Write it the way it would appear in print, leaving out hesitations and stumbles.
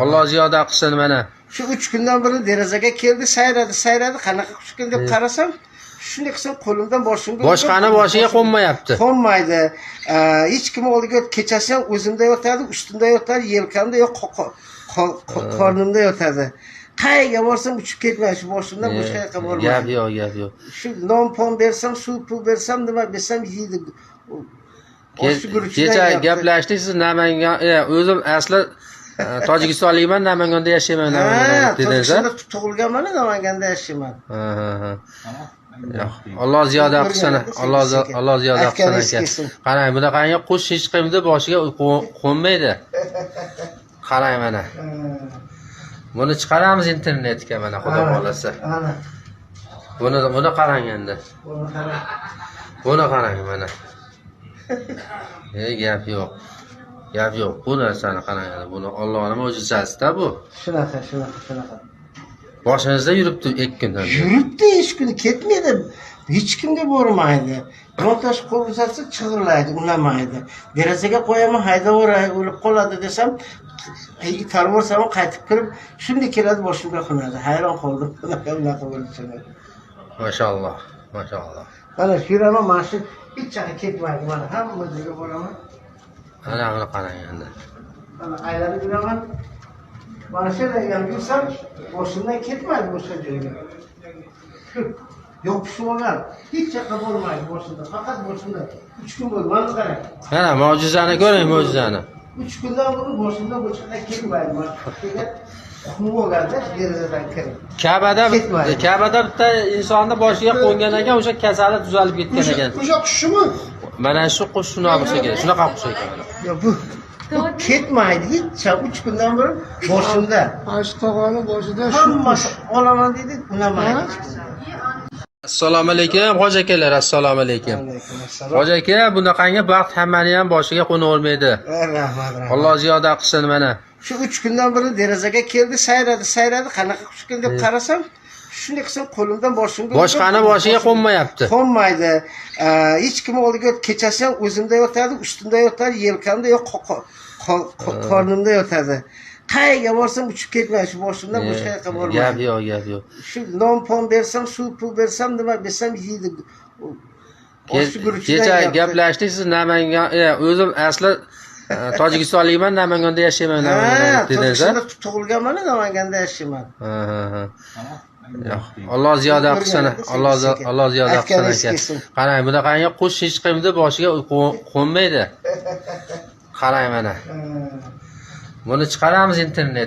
Alloh ziyoda qilsin mana. Shu 3 kundan beri derazaga keldi, sayradi, qanaqa qushkin deb qarasam, shunday qilsam qo'limdan boshimga Boshqani boshiga qo'nmayapti. Qo'nmaydi. Hech kim oldiga kechasi ham o'zimda yotadi, ustimda yotadi, yelkamda yo'q, qornimda yotadi. Qayerga borsam uchib ketmaydi, shu boshimdan boshqa yoqqa bormaydi. Gap yo'q. Shu non-pon bersam, suv pul bersam, nima bersam yeydi. Kecha gaplashdik, siz Namangan, o'zim asli Tojikistonlikman, Namanganda yashayman dedingiz. Tojikistonda tug'ilganman, Namanganda yashayman. Alloh ziyoda qilsin, Alloh ziyoda qilsin aka. Qarang, bunaqangi qush hech kimni boshiga qo'nmaydi. Qarang mana. Buni chiqaramiz internetga mana, xudo xolasa. Buni qarang endi. Buni qarang mana. Gap yo'q. Bu narsani qarang, buni Allohning mo'jizasi-da bu. Shunaqa. Boshingizda yuribdi 2 kundan. Yuribdi, hech kuni ketmaydi. Hech kimga bormaydi. Montaj qo'l uzatsa chig'irlaydi, unamaydi. Derazaga qo'yaman, haydaveray, o'lib qoladi desam, tarvorsam qaytib kirib, shunday keladi boshimga qo'nadi. Hayron qoldim. Unaqa bo'lishini. Mashalloh. Mana shu yuraman, mana shu hech joyga ketmaydi. Mana hamma joyga boraman. Ana buni qarang endi. Mana aylanib yuraman. Mana shu yerga yursam, boshimdan ketmaydi boshqa joyga. Yopishib olgan. Hech yoqqa bormaydi boshimda. Faqat boshimda 3 kun bo'ldi. Mana qarang. Mana mo'jizani ko'ring, mo'jizani. 3 kundan beri boshimda boshqa ketmaydi. Mana qum bo'lganda derazadan kirib. Ka'bada bitta insonni boshiga qo'ngan ekan, o'sha kasali tuzalib ketgan ekan. O'sha qushmi? Mana shu qush shunaqa bo'lsa kerak. Shunaqa qush ekan. Yo bu ketmaydi, hech 3 kundan beri boshimda. Ashtog'ani boshida Hammasi olaman dedi, unamaydi. Assalomu alaykum, hoji akalar, assalomu alaykum. Hoji aka, bunaqangi baxt hammani ham boshiga qo'navermaydi. Rahmat. Alloh ziyoda qilsin mana. Shu 3 kundan beri derazaga keldi, sayradi, qanaqa qushkin deb qarasam, shunday qilsam qo'limdan boshimga Boshqani boshiga qo'nmayapti. Qo'nmaydi. Hech kim oldiga kechasi ham o'zimda yotadi, ustimda yotadi, yelkamda yo'q, qornimda yotadi. Qayerga borsam uchib ketmaydi, shu boshimdan boshqa yoqqa bormaydi. Gap yo'q. Shu non-pon bersam, suv pul bersam, nima bersam yeydi. Kecha gaplashdik, siz Namangan, o'zim asli Tojikistonlikman, Namanganda yashayman dedingiz. Tojikistonda tug'ilganman, Namanganda yashayman. Alloh ziyoda qilsin, Alloh ziyoda qilsin aka. Qarang, bunaqangi qush hech kimni boshiga qo'nmaydi. Qarang mana. Buni chiqaramiz internetga.